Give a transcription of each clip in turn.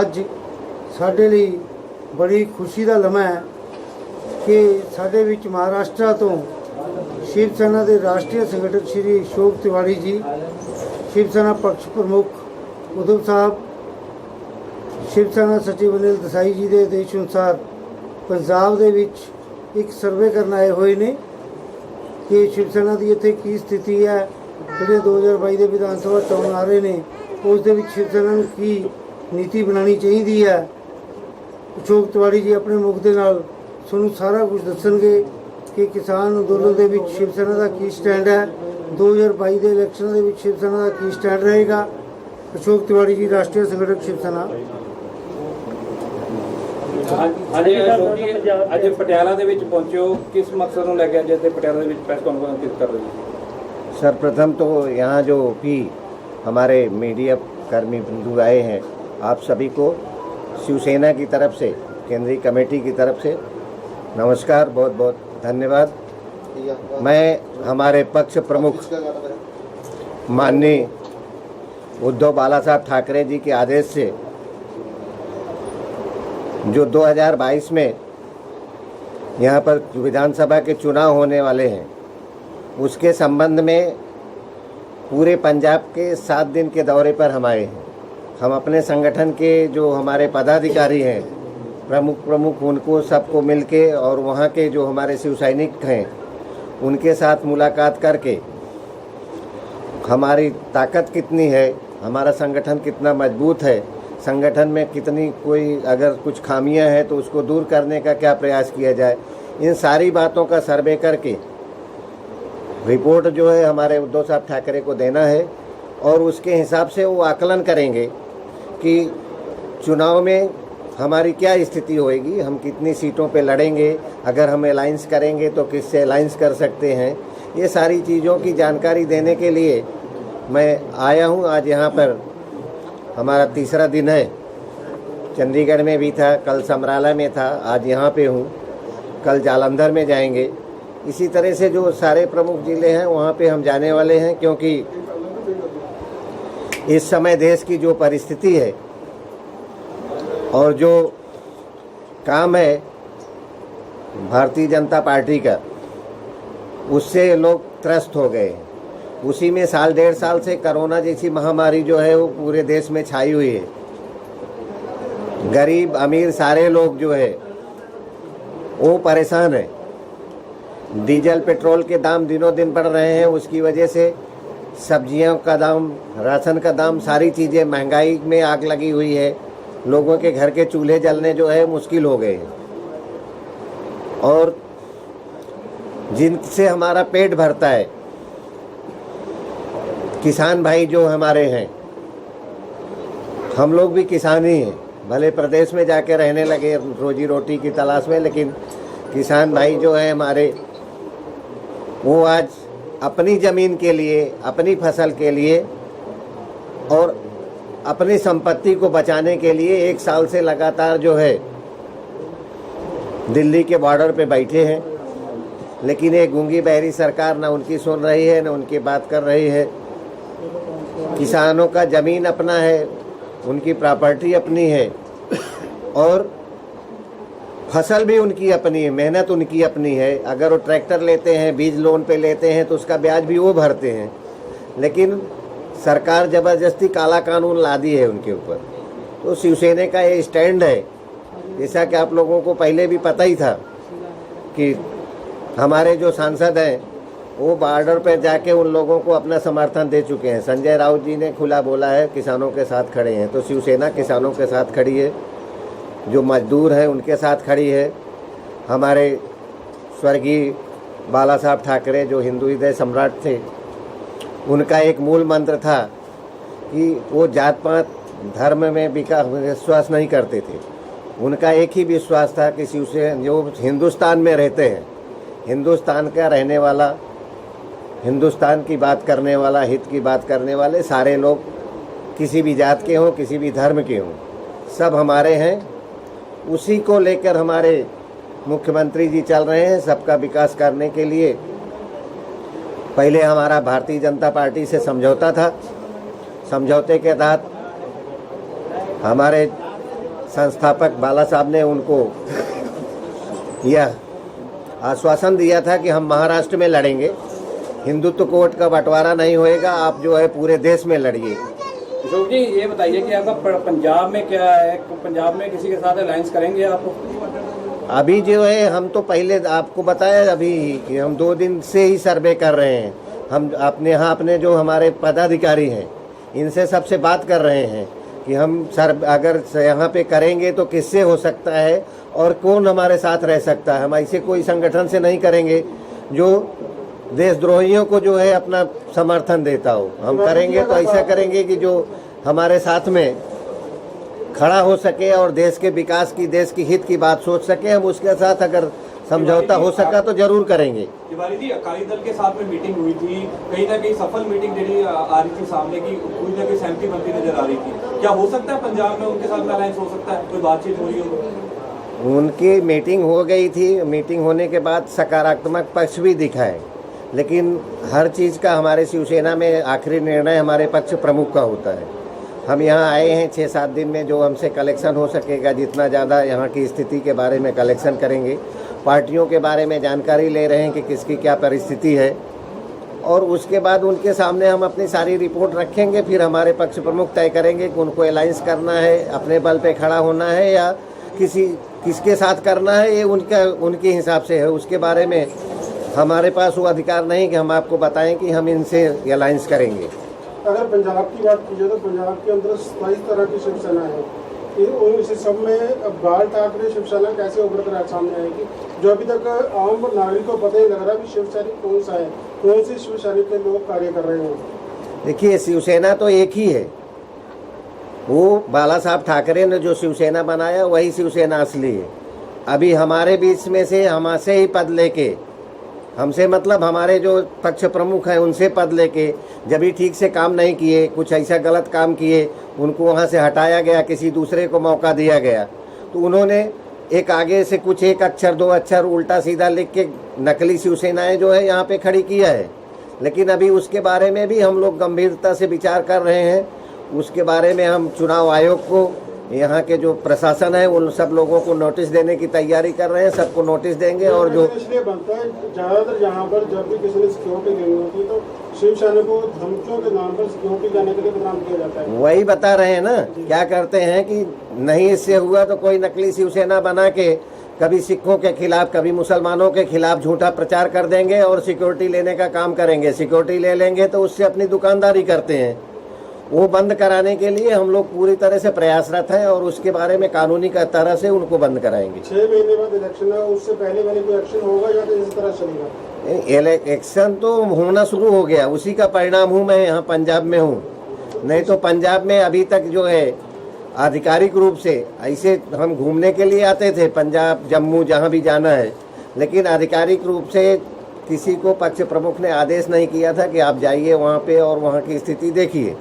ਅੱਜ ਸਾਡੇ ਲਈ ਬੜੀ ਖੁਸ਼ੀ ਦਾ ਲਮਹਾ ਹੈ ਕਿ ਸਾਡੇ ਵਿੱਚ ਮਹਾਰਾਸ਼ਟਰ ਤੋਂ शिव सेना के राष्ट्रीय संगठक श्री अशोक तिवारी जी, शिव सेना पक्ष प्रमुख उद्धव साहब, शिव सेना सचिव अनिल देसाई जी के आदेश अनुसार पंजाब दे विच एक सर्वे करन आए हुए ने कि शिव सेना की इत्थे की स्थिति है, जिहड़े 2022 के विधान सभा चोण आ रहे हैं उस दे विच शिव सेना नूं की नीति बनानी चाहिए है। अशोक तिवारी जी अपने मुख दे नाल तुहानूं सारा कुछ दस्सणगे कि किसान अंदोलन के विच शिव सेना का की स्टैंड है, 2022 के इलैक्शन के विच शिव सेना का की स्टैंड रहेगा। अशोक तिवारी जी, राष्ट्रीय संगठक शिव सेना। ਅੱਜ ਪਟਿਆਲਾ ਦੇ ਵਿੱਚ ਪਹੁੰਚੋ, किस मकसद ਨੂੰ ਲੈ ਕੇ ਅੱਜ ਇੱਥੇ ਪਟਿਆਲਾ ਦੇ ਵਿੱਚ प्रेस कॉन्फ्रेंस कर रहे हैं? सर्वप्रथम तो यहाँ जो भी हमारे मीडिया कर्मी बंधु आए हैं, आप सभी को शिवसेना की तरफ से, केंद्रीय कमेटी की तरफ से नमस्कार, बहुत बहुत धन्यवाद। मैं हमारे पक्ष प्रमुख माननीय उद्धव बाला साहब ठाकरे जी के आदेश से जो 2022 में यहाँ पर विधानसभा के चुनाव होने वाले हैं उसके संबंध में पूरे पंजाब के 7 दिन के दौरे पर हम आए हैं। हम अपने संगठन के जो हमारे पदाधिकारी हैं, प्रमुख उनको सबको मिलके और वहाँ के जो हमारे शिव सैनिक हैं उनके साथ मुलाकात करके हमारी ताकत कितनी है, हमारा संगठन कितना मजबूत है, संगठन में कितनी कोई अगर कुछ खामियां हैं तो उसको दूर करने का क्या प्रयास किया जाए, इन सारी बातों का सर्वे करके रिपोर्ट जो है हमारे उद्धव साहब ठाकरे को देना है और उसके हिसाब से वो आकलन करेंगे कि चुनाव में हमारी क्या स्थिति होएगी, हम कितनी सीटों पे लड़ेंगे, अगर हम अलायंस करेंगे तो किससे अलायंस कर सकते हैं। ये सारी चीज़ों की जानकारी देने के लिए मैं आया हूँ। आज यहाँ पर हमारा तीसरा दिन है। चंडीगढ़ में भी था, कल समराला में था, आज यहाँ पे हूँ, कल जालंधर में जाएंगे। इसी तरह से जो सारे प्रमुख ज़िले हैं वहाँ पे हम जाने वाले हैं, क्योंकि इस समय देश की जो परिस्थिति है और जो काम है भारतीय जनता पार्टी का, उससे लोग त्रस्त हो गए हैं। उसी में साल 1.5 साल से कोरोना जैसी महामारी जो है वो पूरे देश में छाई हुई है। गरीब अमीर सारे लोग जो है वो परेशान है। डीजल पेट्रोल के दाम दिनों दिन बढ़ रहे हैं, उसकी वजह से सब्जियों का दाम, राशन का दाम, सारी चीज़ें महंगाई में आग लगी हुई है। लोगों के घर के चूल्हे जलने जो है मुश्किल हो गए हैं और जिनसे हमारा पेट भरता है, किसान भाई जो हमारे हैं, हम लोग भी किसान ही हैं, भले प्रदेश में जाके रहने लगे रोजी रोटी की तलाश में, लेकिन किसान भाई जो है हमारे, वो आज अपनी ज़मीन के लिए, अपनी फसल के लिए और अपनी संपत्ति को बचाने के लिए 1 साल से लगातार जो है दिल्ली के बॉर्डर पे बैठे हैं। लेकिन एक गूंगी बहरी सरकार ना उनकी सुन रही है, ना उनकी बात कर रही है। किसानों का ज़मीन अपना है, उनकी प्रॉपर्टी अपनी है और फसल भी उनकी अपनी है, मेहनत उनकी अपनी है। अगर वो ट्रैक्टर लेते हैं, बीज लोन पे लेते हैं तो उसका ब्याज भी वो भरते हैं, लेकिन सरकार ज़बरदस्ती काला कानून ला दी है उनके ऊपर। तो शिवसेना का ये स्टैंड है। जैसा कि आप लोगों को पहले भी पता ही था कि हमारे जो सांसद हैं वो बॉर्डर पर जाके उन लोगों को अपना समर्थन दे चुके हैं। संजय राउत जी ने खुला बोला है किसानों के साथ खड़े हैं, तो शिवसेना किसानों के साथ खड़ी है, जो मजदूर हैं उनके साथ खड़ी है। हमारे स्वर्गीय बाला साहब ठाकरे जो हिंदू हृदय सम्राट थे, उनका एक मूल मंत्र था कि वो जात पात धर्म में विश्वास नहीं करते थे। उनका एक ही विश्वास था कि शिवसेना जो हिंदुस्तान में रहते हैं, हिंदुस्तान का रहने वाला, हिंदुस्तान की बात करने वाला, हित की बात करने वाले सारे लोग, किसी भी जात के हों, किसी भी धर्म के हों, सब हमारे हैं। उसी को लेकर हमारे मुख्यमंत्री जी चल रहे हैं सबका विकास करने के लिए। पहले हमारा भारतीय जनता पार्टी से समझौता था, समझौते के तहत हमारे संस्थापक बाला साहब ने उनको यह आश्वासन दिया था कि हम महाराष्ट्र में लड़ेंगे, हिंदुत्व कोड का बंटवारा नहीं होएगा, आप जो है पूरे देश में लड़िए। अशोक जी, ये बताइए कि आपका पंजाब में क्या है, पंजाब में किसी के साथ अलायंस करेंगे आप? अभी जो है हम तो पहले आपको बताया अभी कि हम 2 दिन से ही सर्वे कर रहे हैं। हम अपने जो हमारे पदाधिकारी हैं इनसे सबसे बात कर रहे हैं कि हम अगर यहाँ पे करेंगे तो किससे हो सकता है और कौन हमारे साथ रह सकता है। हम ऐसे कोई संगठन से नहीं करेंगे जो देशद्रोहियों को जो है अपना समर्थन देता हो। हम करेंगे तो ऐसा करेंगे कि जो हमारे साथ में खड़ा हो सके और देश के विकास की, देश की हित की बात सोच सके। हम उसके साथ अगर समझौता हो सका तो जरूर करेंगे। तिवारी जी, अकाली दल के साथ में मीटिंग हुई थी, कहीं ना कहीं सफल मीटिंग जी आ रही थी सामने की, कोई ना कोई सहमति बनती नजर आ रही थी। क्या हो सकता है पंजाब में उनके साथ में अलायंस हो सकता है, कोई बातचीत हो रही हो? उनकी मीटिंग हो गई थी, मीटिंग होने के बाद सकारात्मक पक्ष भी दिखा है, लेकिन हर चीज़ का हमारे शिवसेना में आखिरी निर्णय हमारे पक्ष प्रमुख का होता है। हम यहाँ आए हैं 6-7 दिन में, जो हमसे कलेक्शन हो सकेगा, जितना ज़्यादा यहाँ की स्थिति के बारे में कलेक्शन करेंगे, पार्टियों के बारे में जानकारी ले रहे हैं कि किसकी क्या परिस्थिति है, और उसके बाद उनके सामने हम अपनी सारी रिपोर्ट रखेंगे। फिर हमारे पक्ष प्रमुख तय करेंगे कि उनको अलायंस करना है, अपने बल पे खड़ा होना है या किसके साथ करना है, ये उनके हिसाब से है। उसके बारे में हमारे पास वो अधिकार नहीं कि हम आपको बताएं कि हम इनसे अलायंस करेंगे। अगर पंजाब की बात की जाए तो पंजाब के अंदर 27 तरह की शिवसेना है। इस सब में बाल ठाकरे शिवसेना कैसे उभर कर सामने आएगी, जो अभी तक आम नागरिक को पता ही लग रहा है कि शिवसैनिक कौन सा है, कौन सी शिवसैनिक के लोग कार्य कर रहे हैं। देखिए, शिवसेना तो एक ही है। वो बाला साहब ठाकरे ने जो शिवसेना बनाया वही शिवसेना असली है। अभी हमारे बीच में से हमसे ही पद लेके, हमसे मतलब हमारे जो पक्ष प्रमुख हैं उनसे पद लेके, जब भी ठीक से काम नहीं किए, कुछ ऐसा गलत काम किए, उनको वहाँ से हटाया गया, किसी दूसरे को मौका दिया गया, तो उन्होंने एक आगे से कुछ 1 अक्षर 2 अक्षर उल्टा सीधा लिख के नकली शिवसेनाएं जो है यहाँ पे खड़ी किया है। लेकिन अभी उसके बारे में भी हम लोग गंभीरता से विचार कर रहे हैं। उसके बारे में हम चुनाव आयोग को, यहाँ के जो प्रशासन है, उन सब लोगों को नोटिस देने की तैयारी कर रहे हैं। सबको नोटिस देंगे। और जो इसलिए बनता है ज्यादातर यहाँ पर जब भी किसी ने सिक्योरिटी देनी होती है तो शिवसेना को धमकियों के नाम पर सिक्योरिटी देने के लिए बदनाम किया जाता है। वही बता रहे हैं ना, क्या करते हैं कि नहीं इससे हुआ तो कोई नकली शिवसेना बना के कभी सिखों के खिलाफ, कभी मुसलमानों के खिलाफ झूठा प्रचार कर देंगे और सिक्योरिटी लेने का काम करेंगे। सिक्योरिटी ले लेंगे तो उससे अपनी दुकानदारी करते हैं। वो बंद कराने के लिए हम लोग पूरी तरह से प्रयासरत हैं और उसके बारे में कानूनी का तरह से उनको बंद कराएंगे। 6 महीने बाद इलेक्शन है, उससे पहले कोई एक्शन होगा या तो इस तरह चलेगा? इलेक्शन तो होना शुरू हो गया, उसी का परिणाम हूँ मैं यहाँ पंजाब में हूँ। नहीं तो पंजाब में अभी तक जो है आधिकारिक रूप से ऐसे हम घूमने के लिए आते थे, पंजाब जम्मू जहाँ भी जाना है, लेकिन आधिकारिक रूप से किसी को पक्ष प्रमुख ने आदेश नहीं किया था कि आप जाइए वहाँ पे और वहाँ की स्थिति देखिए,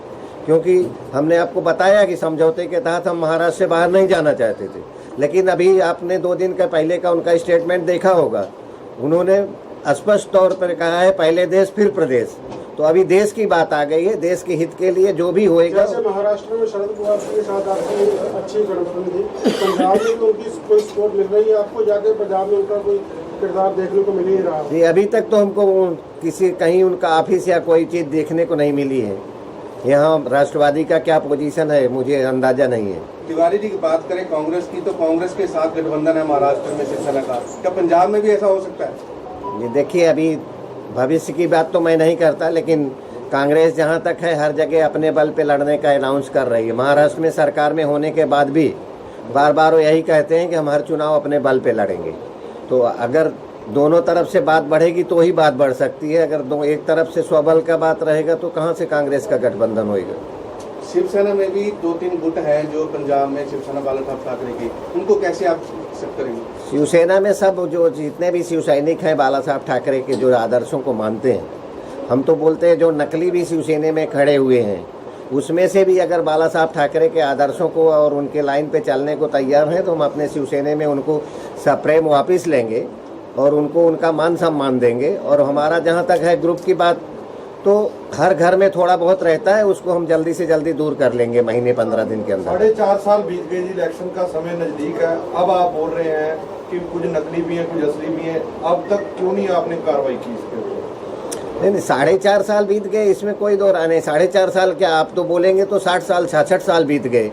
क्योंकि हमने आपको बताया कि समझौते के तहत हम महाराष्ट्र से बाहर नहीं जाना चाहते थे। लेकिन अभी आपने 2 दिन का पहले का उनका स्टेटमेंट देखा होगा, उन्होंने स्पष्ट तौर पर कहा है पहले देश फिर प्रदेश। तो अभी देश की बात आ गई है, देश के हित के लिए जो भी होएगा। जैसे महाराष्ट्र में शरद पवार के साथ आपकी अच्छी गठबंधन थी, पंजाब में तो उनकी कोई सपोर्ट मिल रही है आपको? जाके पंजाब में उनका कोई किरदार देखने को मिल ही रहा है? जी, अभी तक तो हमको किसी कहीं उनका ऑफिस या कोई चीज़ देखने को नहीं मिली है। यहाँ राष्ट्रवादी का क्या पोजीशन है मुझे अंदाजा नहीं है। तिवारी जी की बात करें कांग्रेस की, तो कांग्रेस के साथ गठबंधन है महाराष्ट्र में शिवसेना का, क्या पंजाब में भी ऐसा हो सकता है? ये देखिए, अभी भविष्य की बात तो मैं नहीं करता, लेकिन कांग्रेस जहाँ तक है हर जगह अपने बल पे लड़ने का अनाउंस कर रही है। महाराष्ट्र में सरकार में होने के बाद भी बार बार वो यही कहते हैं कि हम हर चुनाव अपने बल पे लड़ेंगे। तो अगर दोनों तरफ से बात बढ़ेगी तो ही बात बढ़ सकती है। अगर एक तरफ से स्वबल का बात रहेगा तो कहाँ से कांग्रेस का गठबंधन होएगा। शिवसेना में भी 2-3 गुट हैं जो पंजाब में शिवसेना बाला साहब ठाकरे की, उनको कैसे आप एक्सेप्ट करेंगे? शिवसेना में सब जो जितने भी शिव सैनिक हैं बाला साहब ठाकरे के जो आदर्शों को मानते हैं, हम तो बोलते हैं जो नकली भी शिवसेना में खड़े हुए हैं उसमें से भी अगर बाला साहब ठाकरे के आदर्शों को और उनके लाइन पे चलने को तैयार हैं तो हम अपने शिवसेना में उनको सप्रेम वापस लेंगे और उनको उनका मान सम्मान देंगे। और हमारा जहाँ तक है ग्रुप की बात, तो हर घर में थोड़ा बहुत रहता है, उसको हम जल्दी से जल्दी दूर कर लेंगे महीने 15 दिन के अंदर। 4.5 साल बीत गए जी, इलेक्शन का समय नजदीक है। अब आप बोल रहे हैं कि कुछ नकली भी हैं, कुछ असली भी हैं, अब तक क्यों नहीं आपने कार्रवाई की इसके ऊपर? नहीं, 4.5 साल बीत गए, इसमें कोई दो राय नहीं। 4.5 साल क्या, आप तो बोलेंगे तो 60 साल 66 साल बीत गए,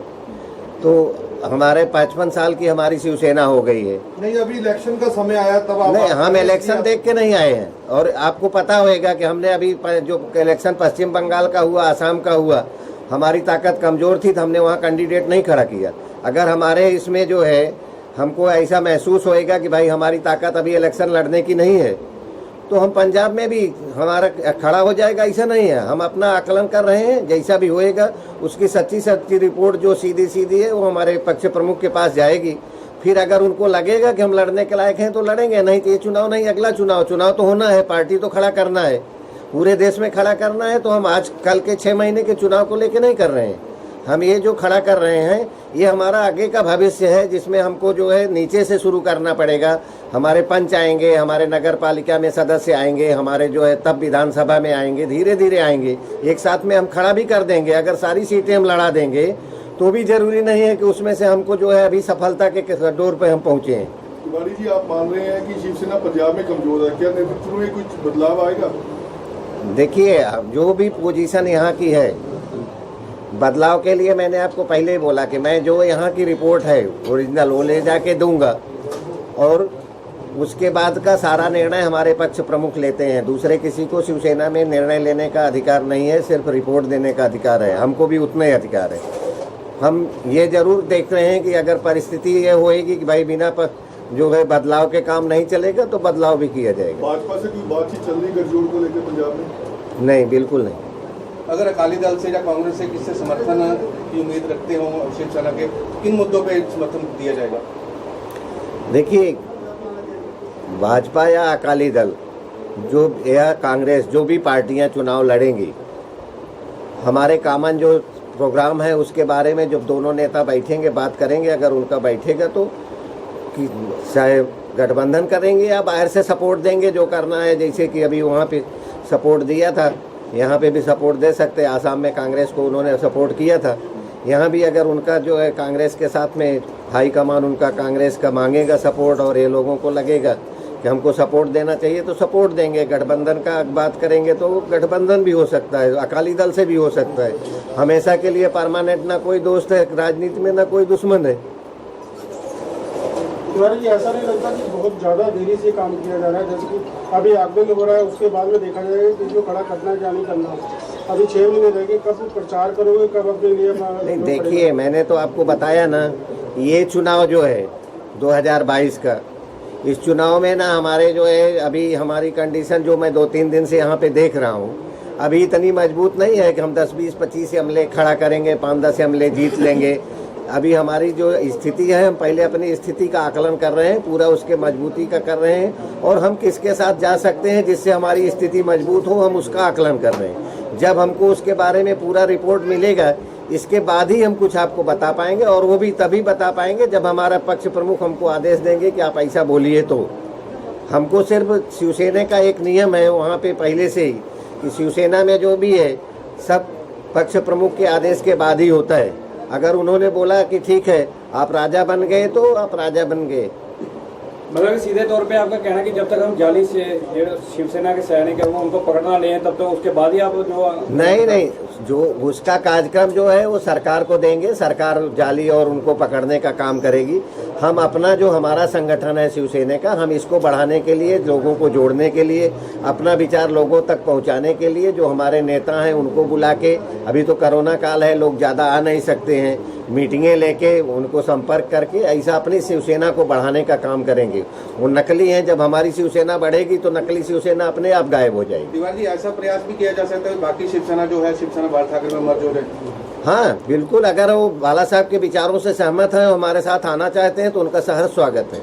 तो हमारे 55 साल की हमारी शिवसेना हो गई है। नहीं, अभी इलेक्शन का समय आया तब आप नहीं, हम इलेक्शन देख के नहीं आए हैं। और आपको पता होगा कि हमने अभी जो इलेक्शन पश्चिम बंगाल का हुआ, आसाम का हुआ, हमारी ताकत कमजोर थी तो हमने वहाँ कैंडिडेट नहीं खड़ा किया। अगर हमारे इसमें जो है हमको ऐसा महसूस होएगा कि भाई हमारी ताकत अभी इलेक्शन लड़ने की नहीं है, तो हम पंजाब में भी हमारा खड़ा हो जाएगा, ऐसा नहीं है। हम अपना आकलन कर रहे हैं, जैसा भी होएगा उसकी सच्ची रिपोर्ट जो सीधी सीधी है वो हमारे पक्ष प्रमुख के पास जाएगी। फिर अगर उनको लगेगा कि हम लड़ने के लायक हैं तो लड़ेंगे, नहीं तो ये चुनाव नहीं, अगला चुनाव तो होना है, पार्टी तो खड़ा करना है, पूरे देश में खड़ा करना है। तो हम आज कल के 6 महीने के चुनाव को लेकर नहीं कर रहे हैं, हम ये जो खड़ा कर रहे हैं ये हमारा आगे का भविष्य है, जिसमें हमको जो है नीचे से शुरू करना पड़ेगा। हमारे पंच आएंगे, हमारे नगर पालिका में सदस्य आएंगे, हमारे जो है तब विधानसभा में आएंगे, धीरे धीरे आएंगे, एक साथ में हम खड़ा भी कर देंगे। अगर सारी सीटें हम लड़ा देंगे तो भी जरूरी नहीं है कि उसमें से हमको जो है अभी सफलता के डोर पे हम पहुँचे हैं। तिवारी जी, आप मान रहे हैं कि शिवसेना पंजाब में कमजोर है, क्या नेतृत्व में कुछ बदलाव आएगा? देखिए, जो भी पोजीशन यहाँ की है, बदलाव के लिए मैंने आपको पहले ही बोला कि मैं जो यहाँ की रिपोर्ट है ओरिजिनल वो ले जाके दूंगा, और उसके बाद का सारा निर्णय हमारे पक्ष प्रमुख लेते हैं। दूसरे किसी को शिवसेना में निर्णय लेने का अधिकार नहीं है, सिर्फ रिपोर्ट देने का अधिकार है। हमको भी उतना ही अधिकार है। हम ये जरूर देख रहे हैं कि अगर परिस्थिति ये होएगी कि भाई बिना जो है बदलाव के काम नहीं चलेगा तो बदलाव भी किया जाएगा। भाजपा से कोई बातचीत चल रही गठजोड़ को लेकर पंजाब में? नहीं, बिल्कुल नहीं। अगर अकाली दल से या कांग्रेस से किससे समर्थन की उम्मीद रखते हो शिवसेना के, किन मुद्दों पे समर्थन दिया जाएगा? देखिए, भाजपा या अकाली दल जो या कांग्रेस, जो भी पार्टियां चुनाव लड़ेंगी, हमारे कॉमन जो प्रोग्राम है उसके बारे में जब दोनों नेता बैठेंगे, बात करेंगे, अगर उनका बैठेगा तो कि चाहे गठबंधन करेंगे या बाहर से सपोर्ट देंगे, जो करना है। जैसे कि अभी वहाँ पे सपोर्ट दिया था, यहाँ पे भी सपोर्ट दे सकते हैं। आसाम में कांग्रेस को उन्होंने सपोर्ट किया था, यहाँ भी अगर उनका जो है कांग्रेस के साथ में हाई कमान उनका कांग्रेस का मांगेगा सपोर्ट, और ये लोगों को लगेगा कि हमको सपोर्ट देना चाहिए तो सपोर्ट देंगे। गठबंधन का बात करेंगे तो गठबंधन भी हो सकता है, अकाली दल से भी हो सकता है। हमेशा के लिए परमानेंट ना कोई दोस्त है राजनीति में, ना कोई दुश्मन है। तिवारी जी, ऐसा नहीं लगता कि बहुत ज़्यादा देरी से काम किया जा रहा है? जैसे कि अभी आगमन हो रहा है, उसके बाद में देखा जाएगा कि जो खड़ा करना है क्या नहीं करना। अभी 6 महीने रह गए, कब प्रचार करोगे, कब अपने लिए? नहीं, देखिए, मैंने तो आपको बताया ना, ये चुनाव जो है 2022 का, इस चुनाव में ना हमारे जो है अभी हमारी कंडीशन जो मैं 2-3 दिन से यहाँ पे देख रहा हूँ, अभी इतनी मजबूत नहीं है कि हम 10, 20, 25 हमले खड़ा करेंगे, 5-10 हमले जीत लेंगे। अभी हमारी जो स्थिति है, हम पहले अपनी स्थिति का आकलन कर रहे हैं, पूरा उसके मजबूती का कर रहे हैं, और हम किसके साथ जा सकते हैं जिससे हमारी स्थिति मजबूत हो, हम उसका आकलन कर रहे हैं। जब हमको उसके बारे में पूरा रिपोर्ट मिलेगा, इसके बाद ही हम कुछ आपको बता पाएंगे, और वो भी तभी बता पाएंगे जब हमारा पक्ष प्रमुख हमको आदेश देंगे कि आप ऐसा बोलिए। तो हमको सिर्फ शिवसेना का एक नियम है वहाँ पे पहले से ही कि शिवसेना में जो भी है सब पक्ष प्रमुख के आदेश के बाद ही होता है। अगर उन्होंने बोला कि ठीक है आप राजा बन गए तो आप राजा बन गए। मतलब सीधे तौर पे आपका कहना है कि जब तक हम जाली से शिवसेना के सैनिक है वो उनको पकड़ना नहीं है, तब तक उसके बाद ही आप जो नहीं, जो उसका कार्यक्रम जो है वो सरकार को देंगे, सरकार जाली और उनको पकड़ने का काम करेगी। हम अपना जो हमारा संगठन है शिवसेना का, हम इसको बढ़ाने के लिए, लोगों को जोड़ने के लिए, अपना विचार लोगों तक पहुंचाने के लिए जो हमारे नेता हैं उनको बुला के, अभी तो कोरोना काल है, लोग ज़्यादा आ नहीं सकते हैं, मीटिंगें लेके उनको संपर्क करके ऐसा अपनी शिवसेना को बढ़ाने का काम करेंगे। वो नकली हैं, जब हमारी शिवसेना बढ़ेगी तो नकली शिवसेना अपने आप गायब हो जाएगी। तिवारी जी, ऐसा प्रयास भी किया जा सकता है बाकी शिवसेना जो है, शिवसेना बाला ठाकरे में मर्ज हो रहे? हाँ बिल्कुल, अगर वो बाला साहब के विचारों से सहमत हैं, हमारे साथ आना चाहते हैं तो उनका सहर्ष स्वागत है।